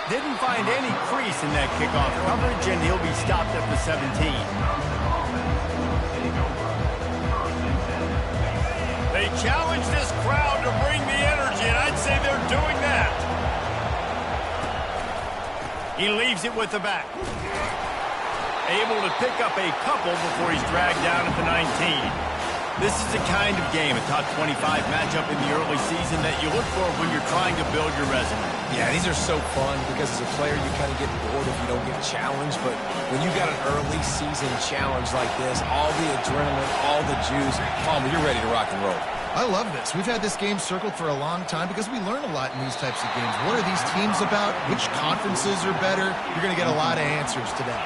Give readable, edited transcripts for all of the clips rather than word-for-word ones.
Didn't find any crease in that kickoff coverage, and he'll be stopped at the 17. They challenge this crowd to bring the energy, and I'd say they're doing that. He leaves it with the back. Able to pick up a couple before he's dragged down at the 19. This is the kind of game, a top 25 matchup in the early season that you look for when you're trying to build your resume. Yeah, these are so fun because as a player, you kind of get bored if you don't get challenged. But when you got an early season challenge like this, all the adrenaline, all the juice, Palmer, you're ready to rock and roll. I love this. We've had this game circled for a long time because we learn a lot in these types of games. What are these teams about? Which conferences are better? You're going to get a lot of answers today.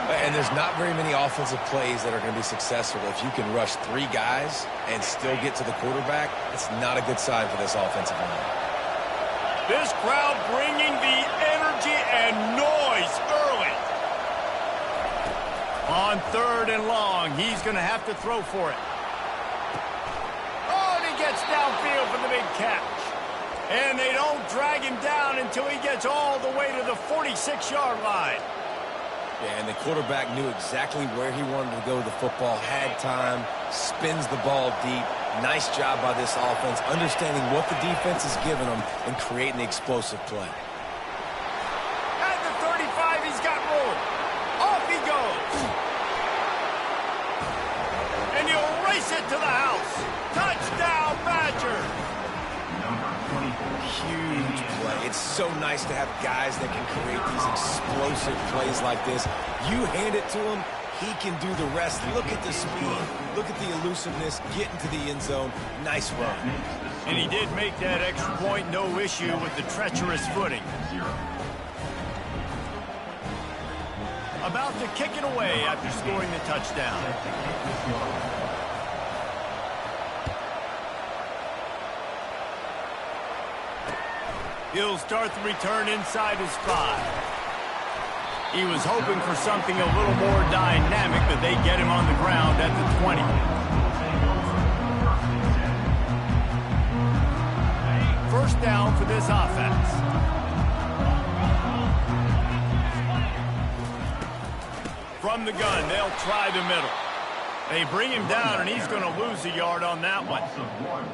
And there's not very many offensive plays that are going to be successful. If you can rush 3 guys and still get to the quarterback, it's not a good sign for this offensive line. This crowd bringing the energy and noise early. On 3rd and long, he's going to have to throw for it. Oh, and he gets downfield for the big catch. And they don't drag him down until he gets all the way to the 46-yard line. Yeah, and the quarterback knew exactly where he wanted to go with the football, had time, spins the ball deep. Nice job by this offense, understanding what the defense is giving them and creating the explosive play. At the 35, he's got room. Off he goes. And he'll race it to the house. Touchdown, Badger. Huge play. It's so nice to have guys that can create these explosive plays like this. You hand it to him, he can do the rest. Look at the speed. Look at the elusiveness. Get into the end zone. Nice run. And he did make that extra point, no issue with the treacherous footing. About to kick it away after scoring the touchdown. He'll start the return inside his 5. He was hoping for something a little more dynamic, but they get him on the ground at the 20. First down for this offense. From the gun, they'll try the middle. They bring him down, and he's going to lose a yard on that one.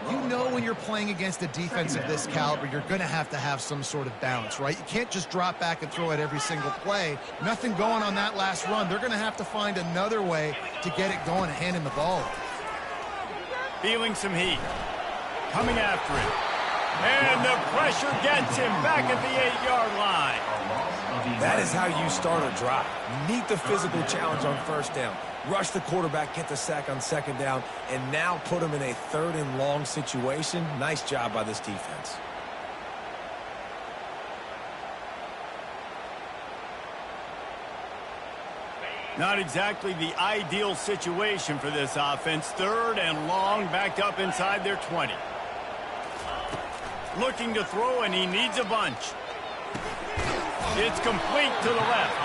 You know when you're playing against a defense of this caliber, you're going to have some sort of balance, right? You can't just drop back and throw it every single play. Nothing going on that last run. They're going to have to find another way to get it going and hand him the ball. Feeling some heat. Coming after him. And the pressure gets him back at the 8-yard line. That is how you start a drive. Meet the physical challenge on first down. Rush the quarterback, get the sack on second down, and now put him in a 3rd and long situation. Nice job by this defense. Not exactly the ideal situation for this offense. 3rd and long, backed up inside their 20. Looking to throw, and he needs a bunch. It's complete to the left.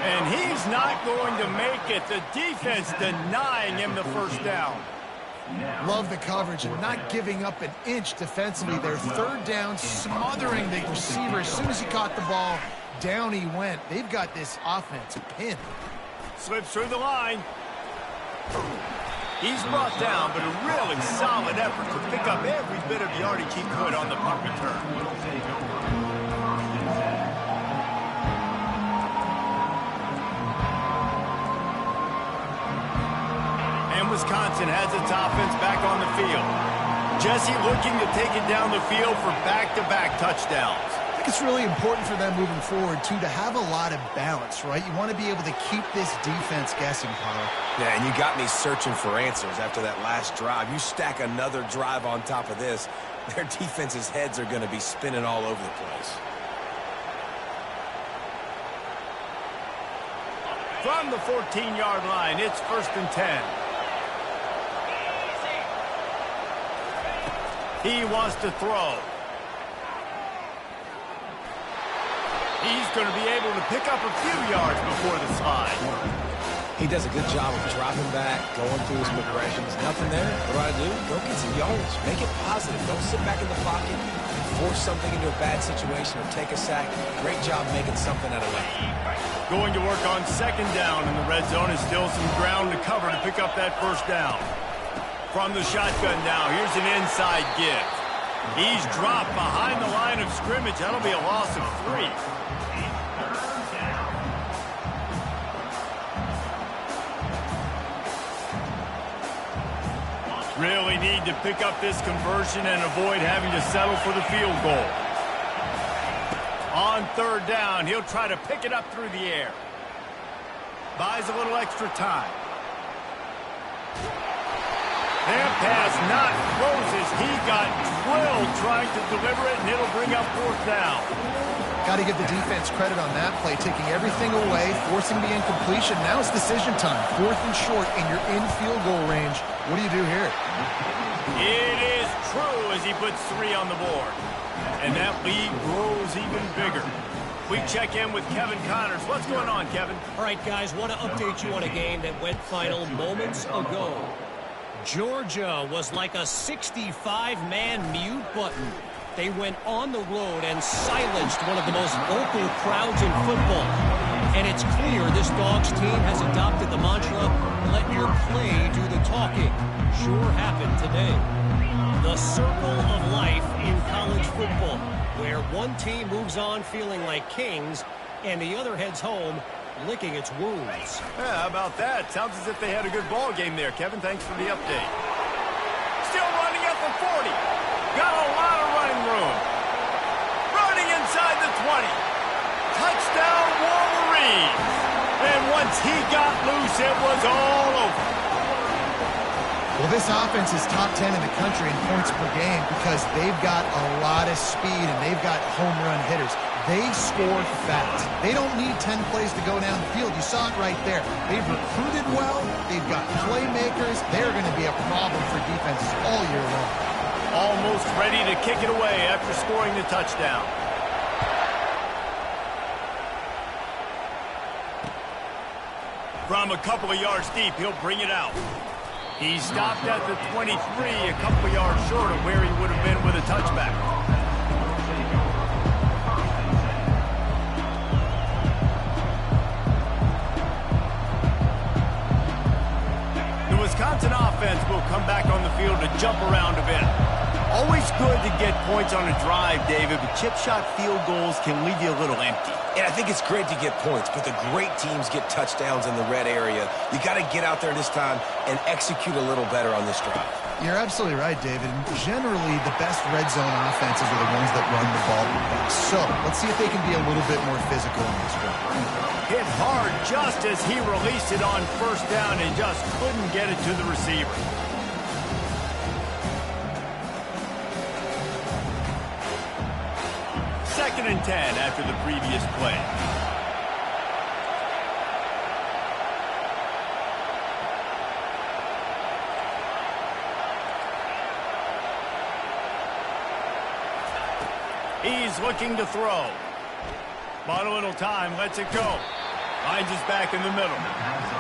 And he's not going to make it. The defense denying him the first down. Love the coverage and not giving up an inch defensively. Their 3rd down, smothering the receiver. As soon as he caught the ball, down he went. They've got this offense pinned. Slips through the line. He's brought down, but a really solid effort to pick up every bit of yardage he could on the punt return. And Wisconsin has its offense back on the field. Jesse looking to take it down the field for back-to-back touchdowns. I think it's really important for them moving forward, too, to have a lot of balance, right? You want to be able to keep this defense guessing, Paul. Yeah, and you got me searching for answers after that last drive. You stack another drive on top of this, their defense's heads are going to be spinning all over the place. From the 14-yard line, it's 1st and 10. He wants to throw. He's going to be able to pick up a few yards before the slide. He does a good job of dropping back, going through his progressions. Nothing there. What do? Go get some yards. Make it positive. Don't sit back in the pocket and force something into a bad situation or take a sack. Great job making something out of it. Going to work on second down in the red zone is still some ground to cover to pick up that first down. From the shotgun now, here's an inside give. He's dropped behind the line of scrimmage. That'll be a loss of 3. Really need to pick up this conversion and avoid having to settle for the field goal. On third down, he'll try to pick it up through the air. Buys a little extra time. That pass not Roses. He got drilled trying to deliver it, and it'll bring up fourth down. Got to give the defense credit on that play, taking everything away, forcing the incompletion. Now it's decision time. 4th and short, and you're in field goal range. What do you do here? It is true as he puts 3 on the board. And that lead grows even bigger. We check in with Kevin Connors. What's going on, Kevin? All right, guys, want to update you on a game that went final moments ago. Georgia was like a 65-man mute button. They went on the road and silenced one of the most vocal crowds in football. And it's clear this Dogs team has adopted the mantra, let your play do the talking. Sure happened today. The circle of life in college football, where one team moves on feeling like kings and the other heads home licking its wounds. Yeah, how about that? Sounds as if they had a good ball game there. Kevin, thanks for the update. Still running at the 40. Got a lot of running room. Running inside the 20. Touchdown, Wolverines. And once he got loose, it was all over. Well, this offense is top 10 in the country in points per game because they've got a lot of speed and they've got home run hitters. They score fast. They don't need 10 plays to go down the field. You saw it right there. They've recruited well. They've got playmakers. They're going to be a problem for defenses all year long. Almost ready to kick it away after scoring the touchdown. From a couple of yards deep, he'll bring it out. He stopped at the 23, a couple of yards short of where he would have been with a touchback. The Wisconsin offense will come back on the field to jump around a bit. Always good to get points on a drive, David, but chip shot field goals can leave you a little empty. And I think it's great to get points, but the great teams get touchdowns in the red area. You got to get out there this time and execute a little better on this drive. You're absolutely right, David. Generally, the best red zone offenses are the ones that run the ball the best. So let's see if they can be a little bit more physical in this drive. Hit hard just as he released it on first down and just couldn't get it to the receiver. Second and 10 after the previous play. He's looking to throw. Bought a little time, lets it go. Finds his back in the middle.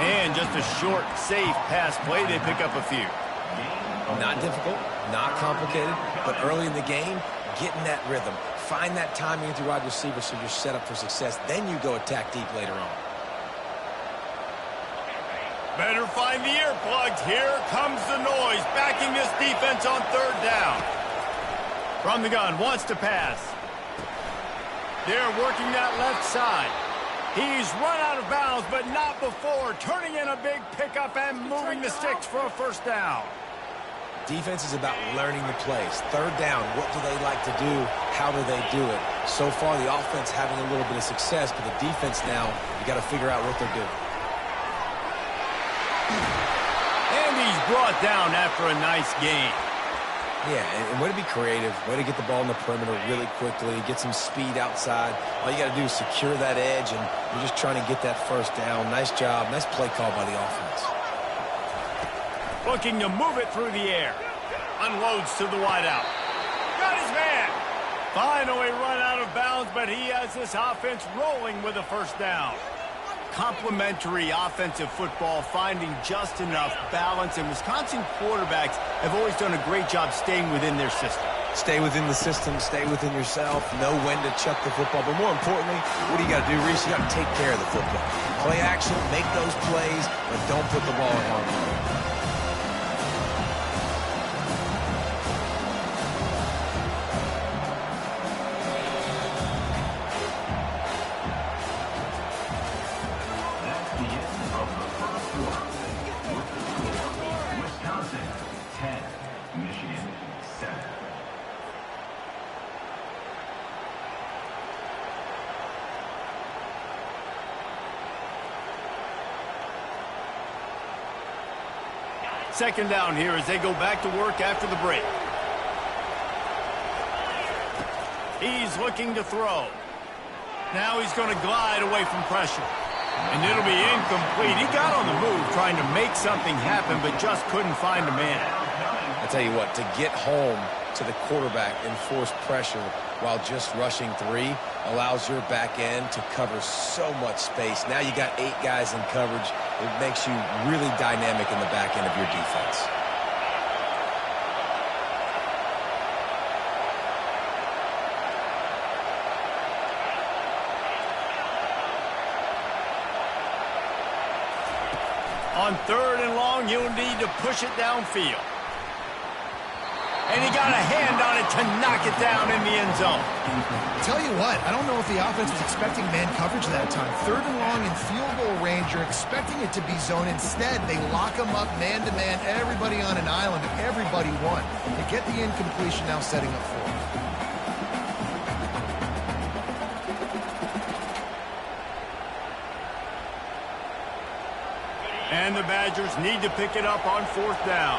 And just a short, safe pass play, they pick up a few. Not difficult, not complicated, but early in the game, get in that rhythm. Find that timing with your wide receiver so you're set up for success. Then you go attack deep later on. Better find the earplugs. Here comes the noise, backing this defense on third down. From the gun, wants to pass. They're working that left side. He's run out of bounds, but not before. Turning in a big pickup and moving the sticks for a first down. Defense is about learning the plays. Third down, what do they like to do? How do they do it? So far, the offense having a little bit of success, but the defense now, you got to figure out what they're doing. And he's brought down after a nice gain. Yeah, and way to be creative, way to get the ball in the perimeter really quickly, get some speed outside. All you got to do is secure that edge, and you're just trying to get that first down. Nice job, nice play call by the offense. Looking to move it through the air. Unloads to the wideout. Got his man. Finally run out of bounds, but he has this offense rolling with a first down. complementary offensive football, finding just enough balance, and Wisconsin quarterbacks have always done a great job staying within their system. Stay within the system, stay within yourself, know when to chuck the football. But more importantly, what do you got to do, Reese? You got to take care of the football. Play action, make those plays, but don't put the ball in harm's way. Second down here as they go back to work after the break. He's looking to throw. Now he's going to glide away from pressure. And it'll be incomplete. He got on the move trying to make something happen, but just couldn't find a man. I tell you what, to get home to the quarterback and force pressure while just rushing 3 allows your back end to cover so much space. Now you got 8 guys in coverage. It makes you really dynamic in the back end of your defense. On 3rd and long, you'll need to push it downfield. And he got a hand on it to knock it down in the end zone. Tell you what, I don't know if the offense was expecting man coverage that time. 3rd and long in field goal range, you're expecting it to be zone. Instead, they lock them up man-to-man, everybody on an island, and everybody won. They get the incompletion, now setting up 4. And the Badgers need to pick it up on 4th down.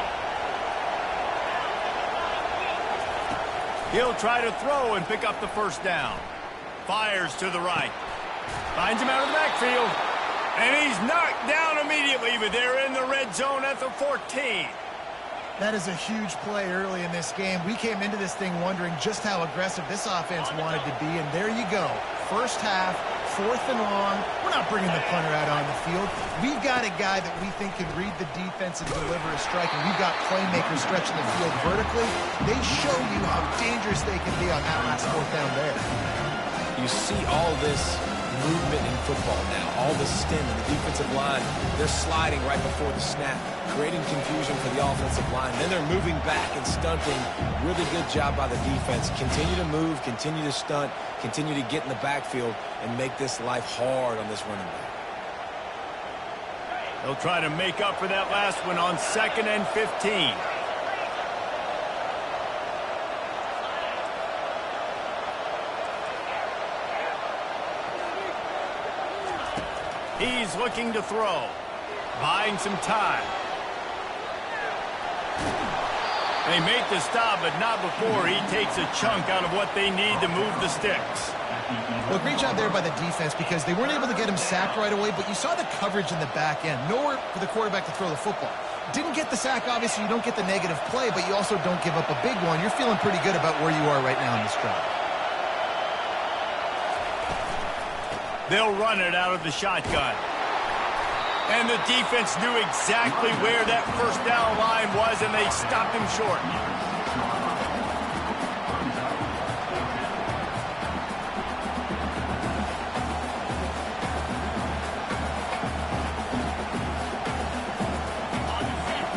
He'll try to throw and pick up the 1st down. Fires to the right. Finds him out of the backfield. And he's knocked down immediately, but they're in the red zone at the 14. That is a huge play early in this game. We came into this thing wondering just how aggressive this offense wanted to be, and there you go. First half, 4th and long. We're not bringing the punter out on the field. We've got a guy that we think can read the defense and deliver a strike, and we've got playmakers stretching the field vertically. They show you how dangerous they can be on that last 4th down there. You see all this movement in football now, all the stem in the defensive line. They're sliding right before the snap, creating confusion for the offensive line. Then they're moving back and stunting. Really good job by the defense. Continue to move, continue to stunt, continue to get in the backfield and make this life hard on this running back. They'll try to make up for that last one on 2nd and 15. He's looking to throw. Buying some time. They make the stop, but not before he takes a chunk out of what they need to move the sticks. Well, great job there by the defense because they weren't able to get him sacked right away, but you saw the coverage in the back end. Nowhere for the quarterback to throw the football. Didn't get the sack, obviously. You don't get the negative play, but you also don't give up a big one. You're feeling pretty good about where you are right now in this drive. They'll run it out of the shotgun. And the defense knew exactly where that 1st down line was, and they stopped him short.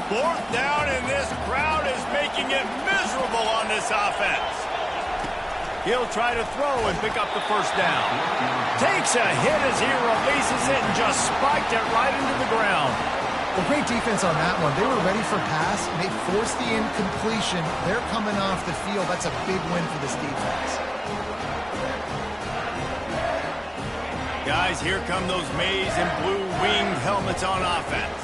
Fourth down, and this crowd is making it miserable on this offense. He'll try to throw and pick up the 1st down. Takes a hit as he releases it and just spiked it right into the ground. Well, great defense on that one. They were ready for pass, and they forced the incompletion. They're coming off the field. That's a big win for this defense. Guys, here come those maize and blue winged helmets on offense.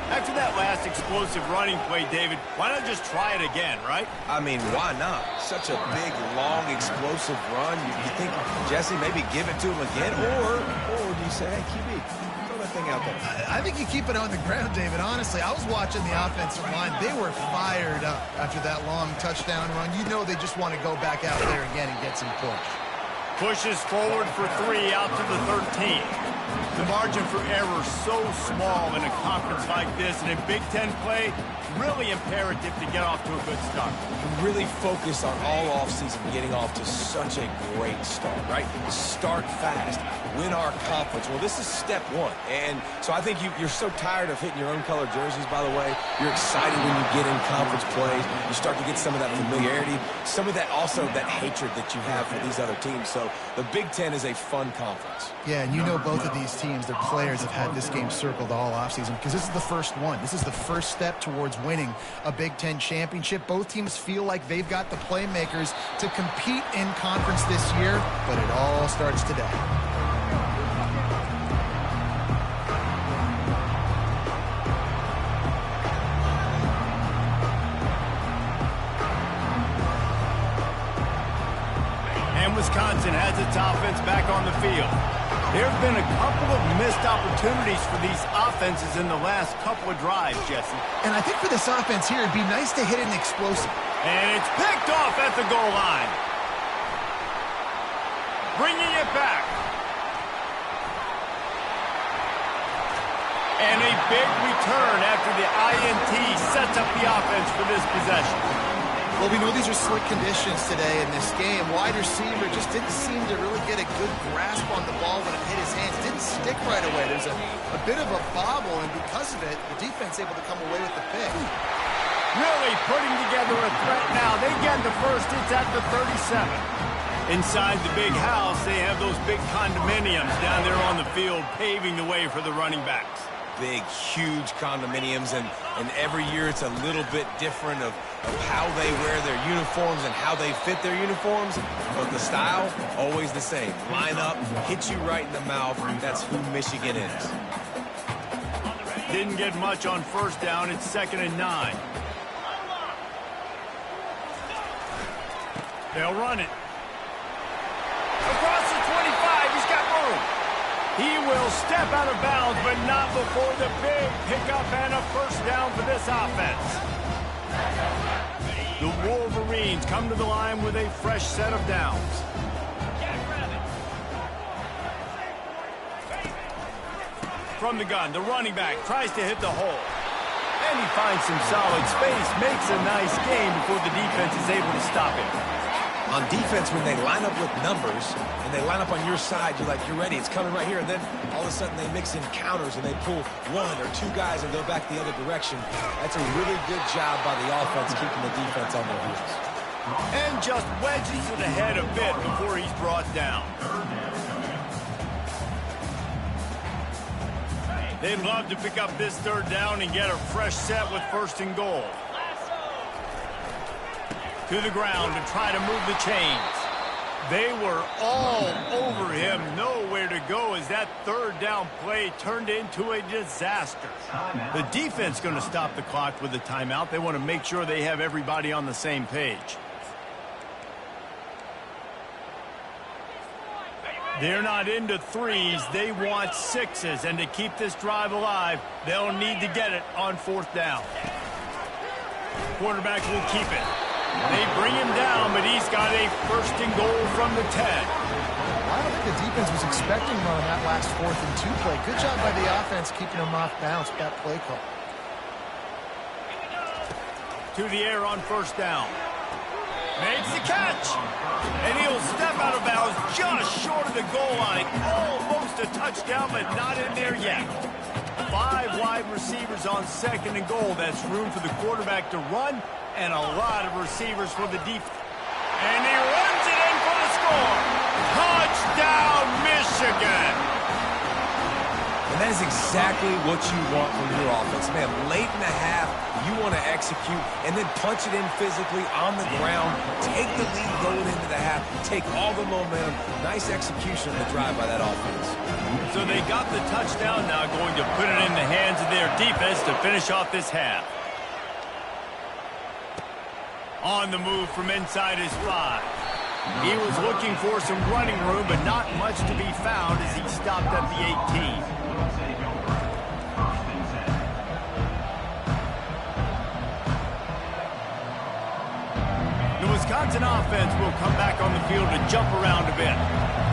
After that last explosive running play, David, why not just try it again, right? I mean, why not? Such a big, long, explosive run. You think, Jesse, maybe give it to him again? Or do you say, hey, QB, throw that thing out there? I think you keep it on the ground, David. Honestly, I was watching the offensive line. They were fired up after that long touchdown run. You know they just want to go back out there again and get some push. Pushes forward for 3 out to the 13. The margin for error so small in a conference like this, and in Big Ten play, really imperative to get off to a good start. Really focus on all offseason getting off to such a great start, right? Start fast, win our conference. Well, this is step one. And so I think you're so tired of hitting your own color jerseys, by the way. You're excited when you get in conference plays. You start to get some of that familiarity, some of that also that hatred that you have for these other teams. So the Big Ten is a fun conference. Yeah, and you know both of these teams, their players have had this game circled all offseason because this is the first one. This is the first step towards winning a Big Ten championship. Both teams feel like they've got the playmakers to compete in conference this year, but it all starts today. And Wisconsin has its offense back on the field. There have been a couple of missed opportunities for these offenses in the last couple of drives, Jesse. And I think for this offense here, it'd be nice to hit an explosive. And it's picked off at the goal line. Bringing it back. And a big return after the INT sets up the offense for this possession. Well, we know these are slick conditions today in this game. Wide receiver just didn't seem to really get a good grasp on the ball when it hit his hands. Didn't stick right away. There's a bit of a bobble, and because of it, the defense able to come away with the pick. Really putting together a threat now. They get the first. It's at the 37. Inside the big house, they have those big condominiums down there on the field, paving the way for the running backs. Big, huge condominiums, and every year it's a little bit different of how they wear their uniforms and how they fit their uniforms, but the style, always the same. Line up, hit you right in the mouth, that's who Michigan is. Didn't get much on first down, it's 2nd and 9. They'll run it. Across the 25, he's got room. He will step out of bounds, but not before the big pickup and a first down for this offense. The Wolverines come to the line with a fresh set of downs. From the gun, the running back tries to hit the hole. And he finds some solid space, makes a nice gain before the defense is able to stop him. On defense, when they line up with numbers and they line up on your side, you're like, you're ready, it's coming right here. And then all of a sudden they mix in counters and they pull one or two guys and go back the other direction. That's a really good job by the offense keeping the defense on their heels. And just wedges it ahead a bit before he's brought down. They'd love to pick up this third down and get a fresh set with 1st and goal. To the ground to try to move the chains. They were all over him, nowhere to go as that third down play turned into a disaster. The defense going to stop the clock with a timeout. They want to make sure they have everybody on the same page. They're not into threes, they want sixes, and to keep this drive alive, they'll need to get it on 4th down. Quarterback will keep it. They bring him down, but he's got a 1st and goal from the 10. I don't think the defense was expecting him on that last 4th and 2 play. Good job by the offense keeping him off bounds with that play call. To the air on 1st down. Makes the catch. And he'll step out of bounds just short of the goal line. Almost a touchdown, but not in there yet. 5 wide receivers on 2nd and goal. That's room for the quarterback to run, and a lot of receivers for the defense. And he runs it in for the score. Touchdown, Michigan. And that is exactly what you want from your offense. Man, late in the half, you want to execute and then punch it in physically on the ground, take the lead going into the half, take all the momentum. Nice execution on the drive by that offense. So they got the touchdown, now going to put it in the hands of their defense to finish off this half. On the move from inside his 5. He was looking for some running room, but not much to be found as he stopped at the 18. The Wisconsin offense will come back on the field to jump around a bit.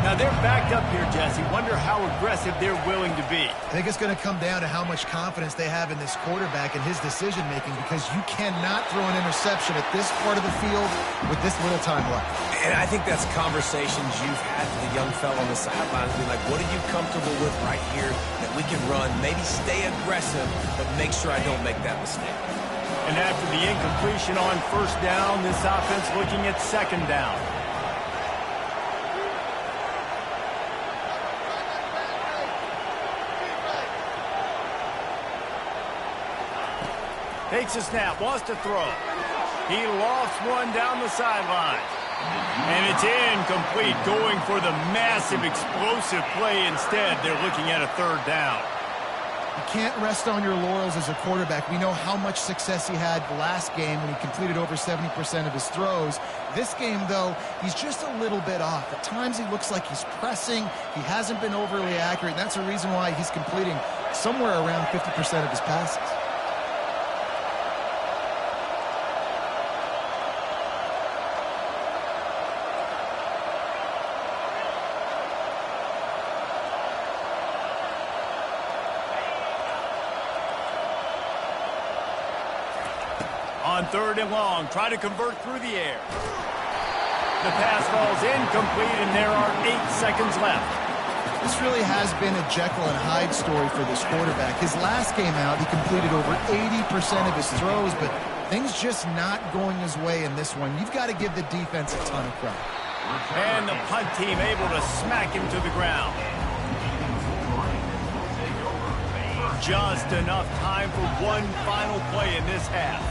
Now, Yeah, they're backed up here, Jesse. Wonder how aggressive they're willing to be. I think it's going to come down to how much confidence they have in this quarterback and his decision-making, because you cannot throw an interception at this part of the field with this little time left. And I think that's conversations you've had with the young fellow on the sidelines. Be like, what are you comfortable with right here that we can run? Maybe stay aggressive, but make sure I don't make that mistake. And after the incompletion on first down, this offense looking at second down. Takes a snap, wants to throw. He lofts one down the sideline. And it's incomplete, going for the massive explosive play instead. They're looking at a third down. You can't rest on your laurels as a quarterback. We know how much success he had last game when he completed over 70% of his throws. This game, though, he's just a little bit off. At times he looks like he's pressing. He hasn't been overly accurate, and that's the reason why he's completing somewhere around 50% of his passes. On third and long, try to convert through the air. The pass falls incomplete, and there are 8 seconds left. This really has been a Jekyll and Hyde story for this quarterback. His last game out, he completed over 80% of his throws, but things just not going his way in this one. You've got to give the defense a ton of credit. And the punt team able to smack him to the ground. Just enough time for one final play in this half.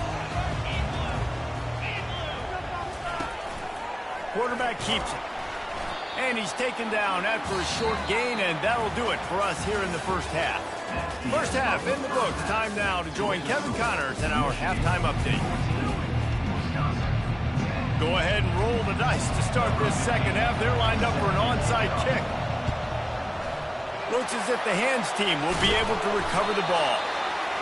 Quarterback keeps it. And he's taken down after a short gain, and that'll do it for us here in the first half. First half in the books. Time now to join Kevin Connors in our halftime update. Go ahead and roll the dice to start this second half. They're lined up for an onside kick. Looks as if the hands team will be able to recover the ball.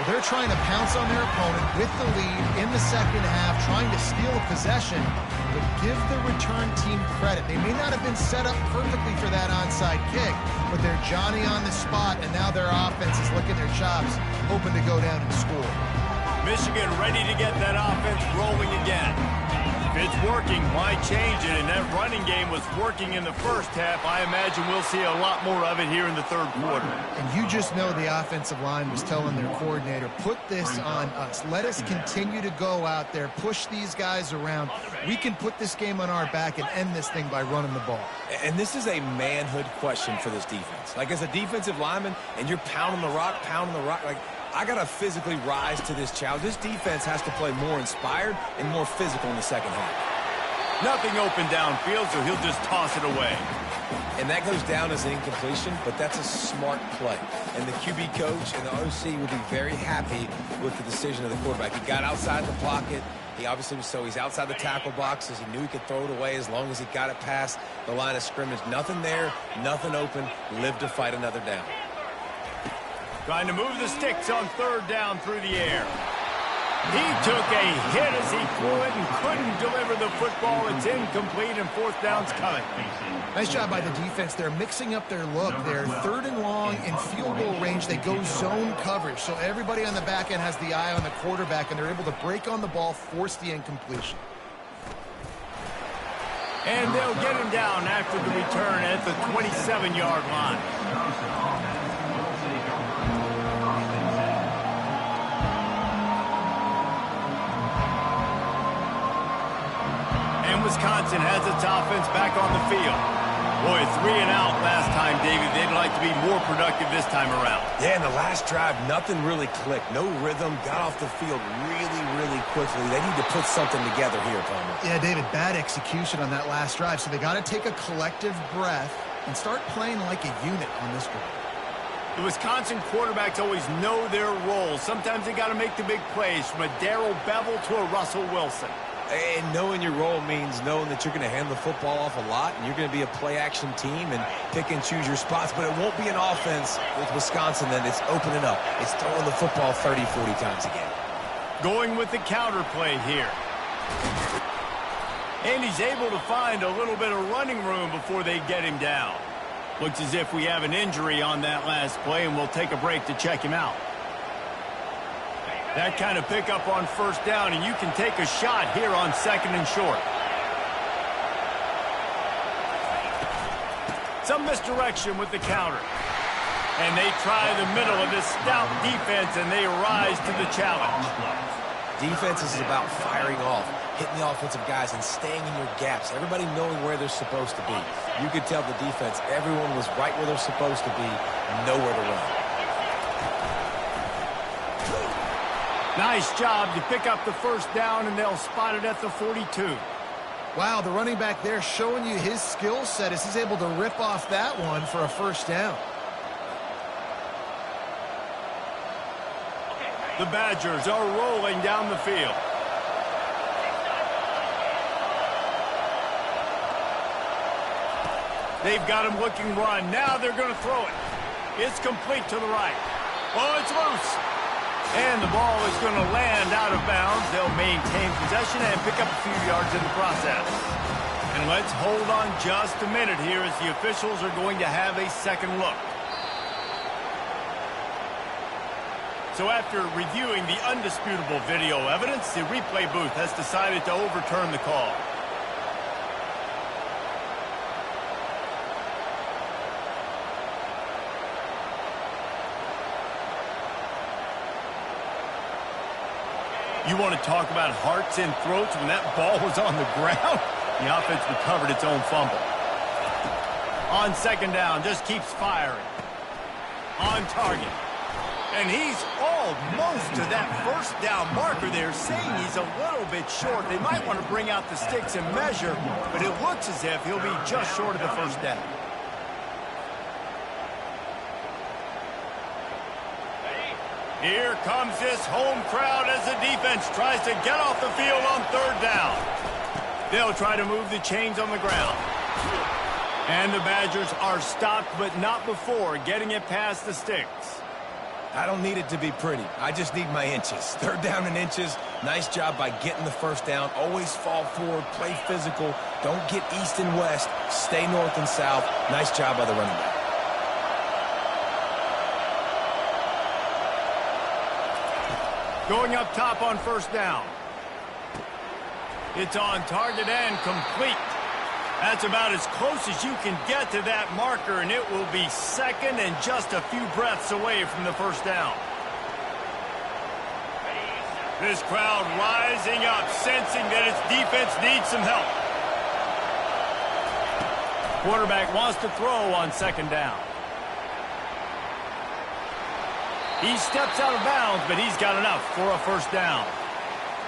Well, they're trying to pounce on their opponent with the lead in the second half, trying to steal a possession, but give the return team credit. They may not have been set up perfectly for that onside kick, but they're Johnny on the spot, and now their offense is licking their chops, hoping to go down and score. Michigan ready to get that offense rolling again. If it's working, why change it? And that running game was working in the first half. I imagine we'll see a lot more of it here in the third quarter. And you just know the offensive line was telling their coordinator, put this on us. Let us continue to go out there, push these guys around. We can put this game on our back and end this thing by running the ball. And this is a manhood question for this defense. Like, as a defensive lineman, and you're pounding the rock, like, I got to physically rise to this challenge. This defense has to play more inspired and more physical in the second half. Nothing open downfield, so he'll just toss it away. And that goes down as an incompletion, but that's a smart play. And the QB coach and the OC will be very happy with the decision of the quarterback. He got outside the pocket. He obviously was he's outside the tackle boxes. He knew he could throw it away as long as he got it past the line of scrimmage. Nothing there, nothing open. Live to fight another down. Trying to move the sticks on third down through the air. He took a hit as he threw it and couldn't deliver the football. It's incomplete, and fourth down's coming. Nice job by the defense. They're mixing up their look. They're third and long in field goal range. They go zone coverage. So everybody on the back end has the eye on the quarterback, and they're able to break on the ball, force the incompletion. And they'll get him down after the return at the 27-yard line. Wisconsin has its offense back on the field. Boy, 3 and out last time, David. They'd like to be more productive this time around. Yeah, in the last drive, nothing really clicked. No rhythm, got off the field really quickly. They need to put something together here, Palmer. Yeah, David, bad execution on that last drive. So they got to take a collective breath and start playing like a unit on this drive. The Wisconsin quarterbacks always know their role. Sometimes they got to make the big plays, from a Darrell Bevell to a Russell Wilson. And knowing your role means knowing that you're going to hand the football off a lot, and you're going to be a play-action team and pick and choose your spots. But it won't be an offense with Wisconsin that it's opening up. It's throwing the football 30, 40 times a game. Going with the counter play here. And he's able to find a little bit of running room before they get him down. Looks as if we have an injury on that last play, and we'll take a break to check him out. That kind of pickup on first down, and you can take a shot here on 2nd and short. Some misdirection with the counter. And they try the middle of this stout defense, and they rise to the challenge. Defense is about firing off, hitting the offensive guys, and staying in your gaps. Everybody knowing where they're supposed to be. You could tell the defense, everyone was right where they're supposed to be, nowhere to run. Nice job to pick up the first down, and they'll spot it at the 42. Wow, the running back there showing you his skill set as he's able to rip off that one for a first down. The Badgers are rolling down the field. They've got him looking run. Now they're going to throw it. It's complete to the right. Oh, it's loose. And the ball is going to land out of bounds. They'll maintain possession and pick up a few yards in the process. And let's hold on just a minute here as the officials are going to have a second look. So after reviewing the undisputable video evidence, the replay booth has decided to overturn the call. You want to talk about hearts and throats when that ball was on the ground? The offense recovered its own fumble. On 2nd down, just keeps firing. On target. And he's almost to that first down marker there, saying he's a little bit short. They might want to bring out the sticks and measure, but it looks as if he'll be just short of the first down. Here comes this home crowd as the defense tries to get off the field on 3rd down. They'll try to move the chains on the ground. And the Badgers are stopped, but not before getting it past the sticks. I don't need it to be pretty. I just need my inches. 3rd down and inches. Nice job by getting the first down. Always fall forward, play physical. Don't get east and west. Stay north and south. Nice job by the running back. Going up top on 1st down. It's on target and complete. That's about as close as you can get to that marker, and it will be 2nd and just a few breaths away from the first down. This crowd rising up, sensing that its defense needs some help. Quarterback wants to throw on 2nd down. He steps out of bounds, but he's got enough for a first down.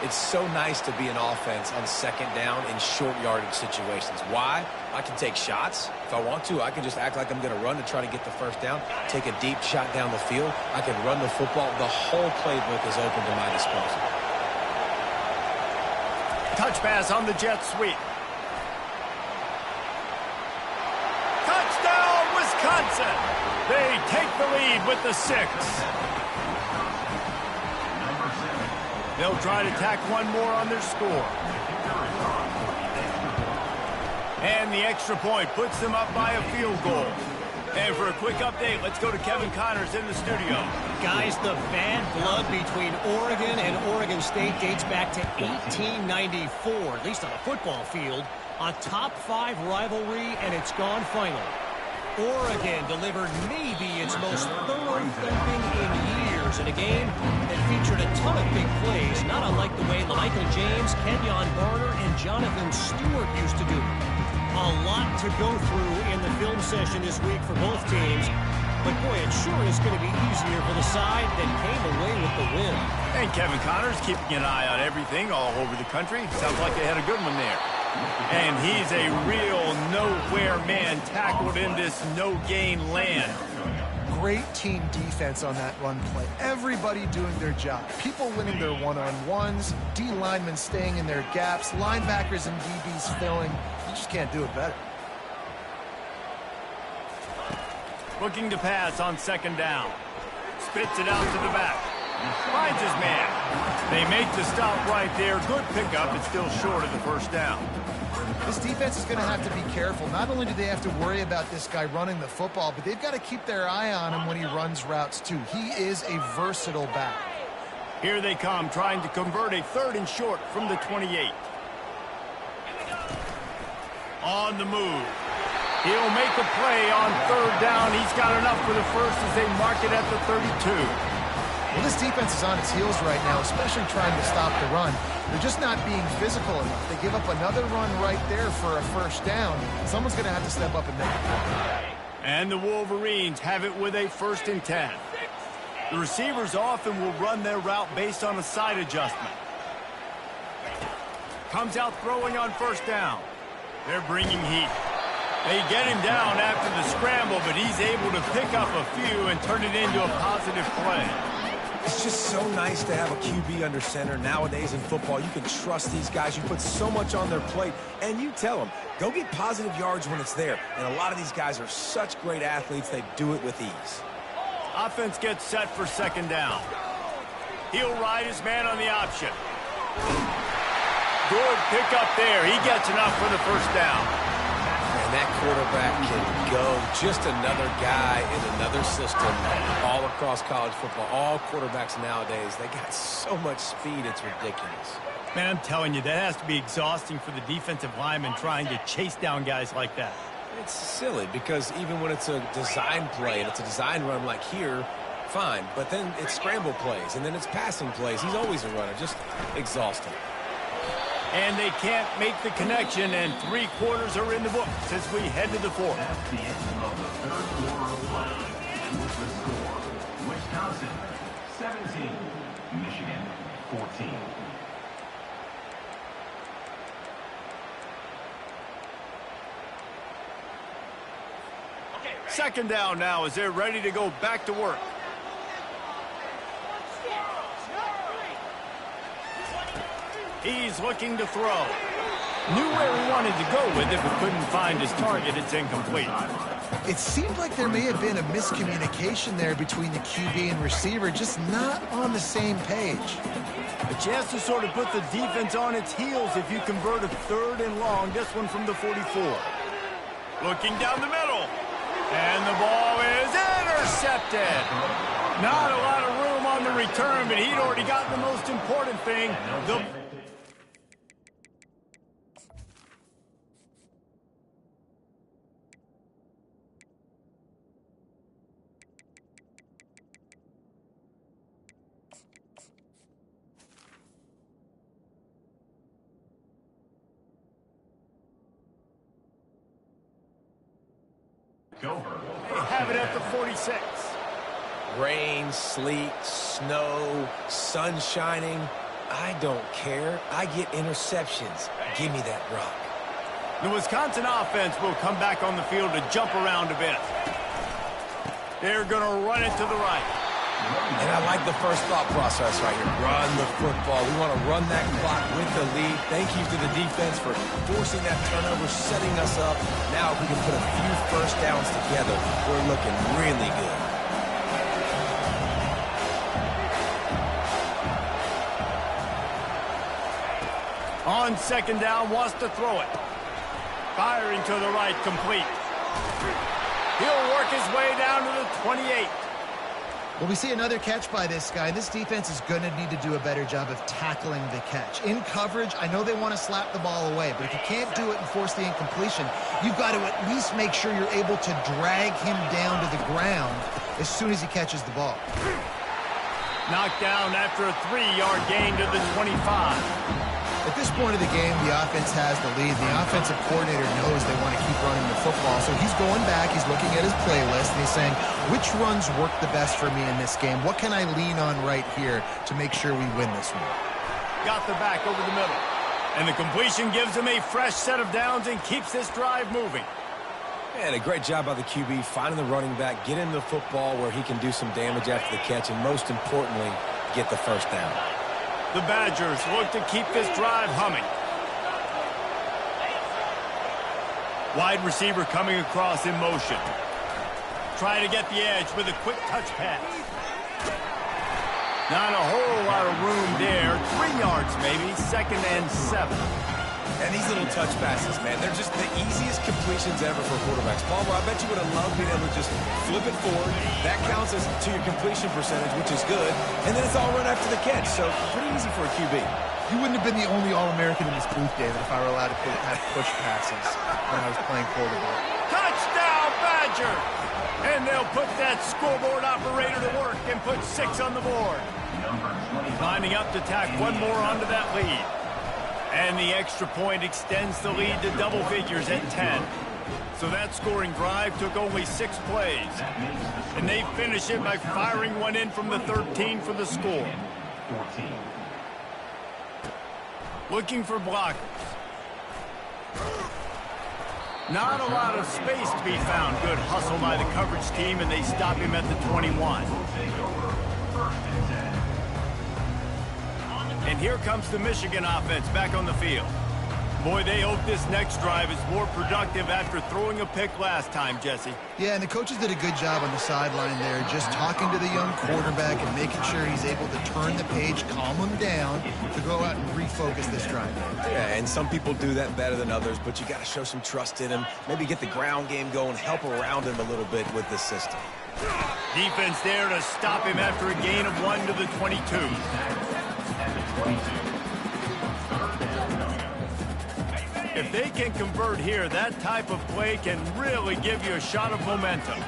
It's so nice to be an offense on 2nd down in short yardage situations. Why? I can take shots. If I want to, I can just act like I'm going to run to try to get the first down, take a deep shot down the field. I can run the football. The whole playbook is open to my disposal. Touch pass on the jet sweep. Touchdown, Wisconsin! They take the lead with the 6. They'll try to tack one more on their score. And the extra point puts them up by a field goal. And for a quick update, let's go to Kevin Connors in the studio. Guys, the bad blood between Oregon and Oregon State dates back to 1894, at least on a football field. A top-5 rivalry, and it's gone final. Oregon delivered maybe its most thorough thumping in years in a game that featured a ton of big plays, not unlike the way Michael James, Kenyon Barner, and Jonathan Stewart used to do. A lot to go through in the film session this week for both teams, but boy, it sure is going to be easier for the side that came away with the win. And Kevin Connors keeping an eye on everything all over the country. Sounds like they had a good one there. And he's a real nowhere man tackled in this no-gain land. Great team defense on that run play. Everybody doing their job. People winning their one-on-ones, D linemen staying in their gaps, linebackers and DBs filling. You just can't do it better. Looking to pass on 2nd down. Spits it out to the back. Finds his man. They make the stop right there. Good pickup. It's still short of the first down. This defense is going to have to be careful. Not only do they have to worry about this guy running the football, but they've got to keep their eye on him when he runs routes too. He is a versatile back. Here they come, trying to convert a 3rd and short from the 28. On the move. He'll make a play on 3rd down. He's got enough for the first as they mark it at the 32. Well, this defense is on its heels right now, especially trying to stop the run. They're just not being physical enough. They give up another run right there for a first down. Someone's going to have to step up and make it. And the Wolverines have it with a 1st and 10. The receivers often will run their route based on a side adjustment. Comes out throwing on 1st down. They're bringing heat. They get him down after the scramble, but he's able to pick up a few and turn it into a positive play. It's just so nice to have a QB under center. Nowadays in football, you can trust these guys. You put so much on their plate, and you tell them, go get positive yards when it's there. And a lot of these guys are such great athletes, they do it with ease. Offense gets set for 2nd down. He'll ride his man on the option. Good pickup there. He gets enough for the 1st down. And that quarterback can go. Just another guy in another system all across college football. All quarterbacks nowadays, they got so much speed, it's ridiculous. Man, I'm telling you, that has to be exhausting for the defensive lineman trying to chase down guys like that. It's silly because even when it's a design play and it's a design run like here, fine. But then it's scramble plays and then it's passing plays. He's always a runner, just exhausting. And they can't make the connection, and 3 quarters are in the books as we head to the 4th. That's the end of the 3rd quarter of play. And with the score, Wisconsin 17, Michigan 14. Second down now as they're ready to go back to work. He's looking to throw. Knew where he wanted to go with it, but couldn't find his target. It's incomplete. It seemed like there may have been a miscommunication there between the QB and receiver, just not on the same page. A chance to sort of put the defense on its heels if you convert a 3rd and long. This one from the 44. Looking down the middle. And the ball is intercepted. Not a lot of room on the return, but he'd already got the most important thing. They have it at the 46. Rain, sleet, snow, sun shining. I don't care. I get interceptions. Give me that rock. The Wisconsin offense will come back on the field to jump around a bit. They're going to run it to the right. And I like the first thought process right here. Run the football. We want to run that clock with the lead. Thank you to the defense for forcing that turnover, setting us up. Now if we can put a few first downs together, we're looking really good. On 2nd down, wants to throw it. Firing to the right, complete. He'll work his way down to the 28. Well, we see another catch by this guy. This defense is going to need to do a better job of tackling the catch. In coverage, I know they want to slap the ball away, but if you can't do it and force the incompletion, you've got to at least make sure you're able to drag him down to the ground as soon as he catches the ball. Knocked down after a 3-yard gain to the 25. At this point of the game, the offense has the lead. The offensive coordinator knows they want to keep running the football, so he's going back, he's looking at his playlist, and he's saying, which runs work the best for me in this game? What can I lean on right here to make sure we win this one? Got the back over the middle. And the completion gives him a fresh set of downs and keeps this drive moving. And a great job by the QB, finding the running back, get him the football where he can do some damage after the catch, and most importantly, get the first down. The Badgers look to keep this drive humming. Wide receiver coming across in motion. Try to get the edge with a quick touch pass. Not a whole lot of room there. 3 yards maybe, 2nd and 7. And these little touch passes, man, they're just the easiest completions ever for quarterbacks. Palmer, I bet you would have loved being able to just flip it forward. That counts as to your completion percentage, which is good. And then it's all run after the catch, so pretty easy for a QB. You wouldn't have been the only All-American in this booth, David, if I were allowed to have push passes when I was playing quarterback. Touchdown, Badger! And they'll put that scoreboard operator to work and put 6 on the board. Lining up to tack one more onto that lead. And the extra point extends the lead to double figures at 10. So that scoring drive took only 6 plays. And they finish it by firing one in from the 13 for the score. Looking for blockers. Not a lot of space to be found. Good hustle by the coverage team, and they stop him at the 21. And here comes the Michigan offense back on the field. Boy, they hope this next drive is more productive after throwing a pick last time, Jesse. Yeah, and the coaches did a good job on the sideline there, just talking to the young quarterback and making sure he's able to turn the page, calm him down, to go out and refocus this drive. Yeah, and some people do that better than others, but you got to show some trust in him. Maybe get the ground game going, help around him a little bit with this system. Defense there to stop him after a gain of 1 to the 22. If they can convert here, that type of play can really give you a shot of momentum.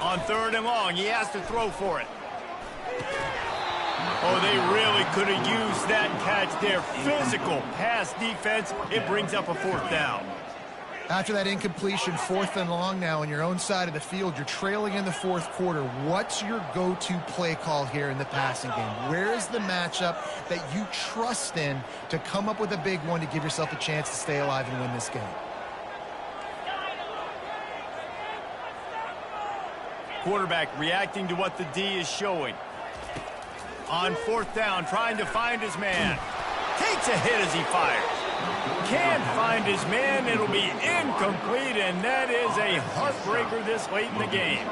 On 3rd and long, he has to throw for it. Oh, they really could have used that catch there. Physical pass defense. It brings up a 4th down. After that incompletion, 4th and long now on your own side of the field, you're trailing in the 4th quarter. What's your go-to play call here in the passing game? Where's the matchup that you trust in to come up with a big one to give yourself a chance to stay alive and win this game? Quarterback reacting to what the D is showing. On 4th down, trying to find his man. Takes a hit as he fires. Can't find his man. It'll be incomplete, and that is a heartbreaker this late in the game.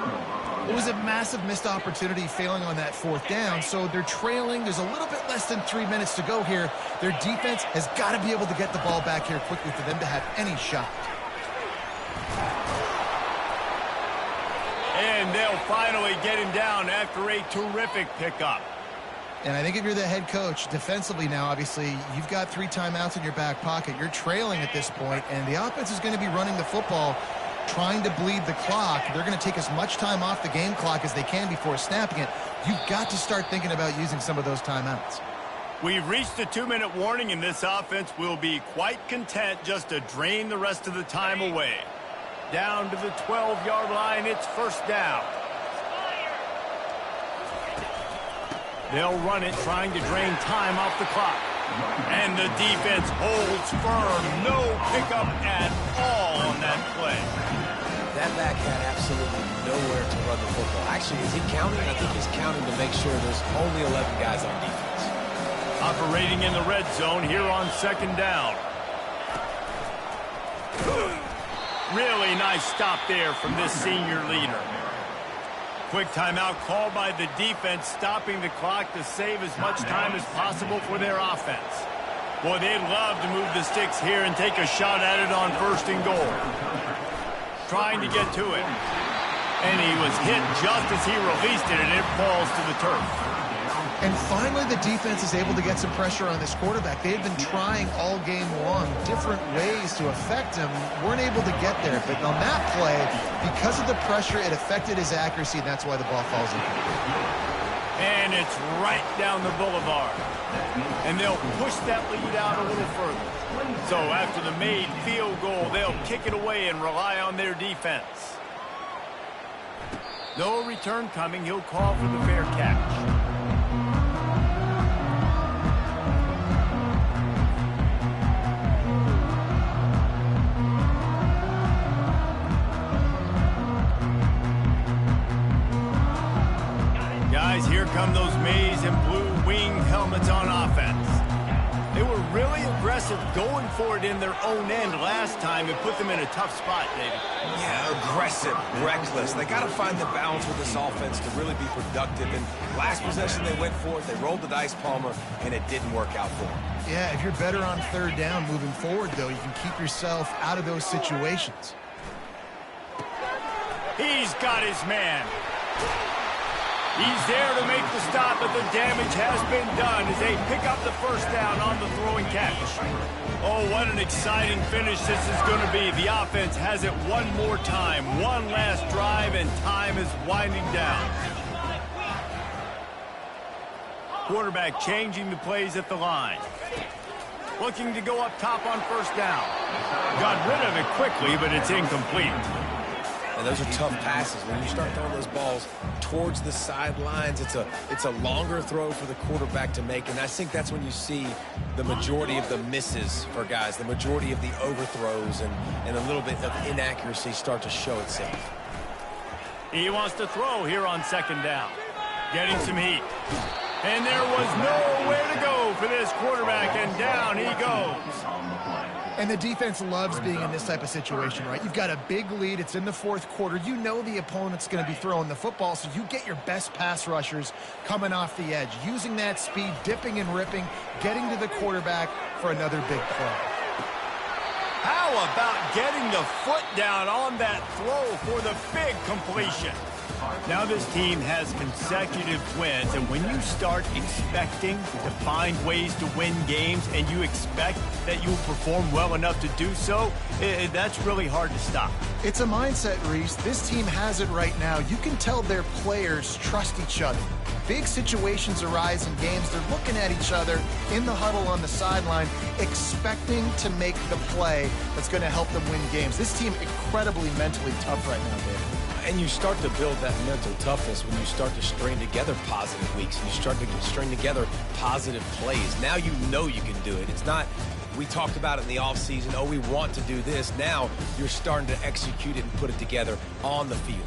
It was a massive missed opportunity failing on that 4th down, so they're trailing. There's a little bit less than 3 minutes to go here. Their defense has got to be able to get the ball back here quickly for them to have any shot. And they'll finally get him down after a terrific pickup. And I think if you're the head coach, defensively now, obviously, you've got 3 timeouts in your back pocket. You're trailing at this point, and the offense is going to be running the football, trying to bleed the clock. They're going to take as much time off the game clock as they can before snapping it. You've got to start thinking about using some of those timeouts. We've reached the 2-minute warning, and this offense will be quite content just to drain the rest of the time away. Down to the 12-yard line, it's 1st down. They'll run it, trying to drain time off the clock. And the defense holds firm. No pickup at all on that play. That back had absolutely nowhere to run the football. Actually, is he counting? I think he's counting to make sure there's only 11 guys on defense. Operating in the red zone here on 2nd down. Really nice stop there from this senior leader. Quick timeout called by the defense, stopping the clock to save as much time as possible for their offense. Boy, they'd love to move the sticks here and take a shot at it on 1st and goal. Trying to get to it. And he was hit just as he released it, and it falls to the turf. And finally, the defense is able to get some pressure on this quarterback. They've been trying all game long different ways to affect him. Weren't able to get there. But on that play, because of the pressure, it affected his accuracy, and that's why the ball falls incomplete. And it's right down the boulevard. And they'll push that lead out a little further. So after the made field goal, they'll kick it away and rely on their defense. No return coming. He'll call for the fair catch. Guys, here come those maize and blue wing helmets on offense. They were really aggressive going for it in their own end last time. It put them in a tough spot, David. Yeah, aggressive, reckless. They got to find the balance with this offense to really be productive. And last possession, they went for it. They rolled the dice, Palmer, and it didn't work out for them. Yeah, if you're better on third down moving forward, though, you can keep yourself out of those situations. He's got his man. He's there to make the stop, but the damage has been done as they pick up the first down on the throwing catch. Oh, what an exciting finish this is going to be. The offense has it one more time. One last drive, and time is winding down. Quarterback changing the plays at the line. Looking to go up top on first down. Got rid of it quickly, but it's incomplete. And those are tough passes. When you start throwing those balls towards the sidelines, it's a longer throw for the quarterback to make. And I think that's when you see the majority of the misses for guys, the majority of the overthrows and a little bit of inaccuracy start to show itself. He wants to throw here on second down. Getting some heat. And there was nowhere to go for this quarterback, and down he goes. And the defense loves being in this type of situation, right? You've got a big lead. It's in the fourth quarter. You know the opponent's going to be throwing the football, so you get your best pass rushers coming off the edge, using that speed, dipping and ripping, getting to the quarterback for another big play. How about getting the foot down on that throw for the big completion? Now this team has consecutive wins, and when you start expecting to find ways to win games and you expect that you'll perform well enough to do so, that's really hard to stop. It's a mindset, Reese. This team has it right now. You can tell their players trust each other. Big situations arise in games. They're looking at each other in the huddle on the sideline, expecting to make the play that's going to help them win games. This team incredibly mentally tough right now, David. And you start to build that mental toughness when you start to string together positive weeks. And you start to string together positive plays. Now you know you can do it. It's not, we talked about it in the offseason, oh, we want to do this. Now you're starting to execute it and put it together on the field.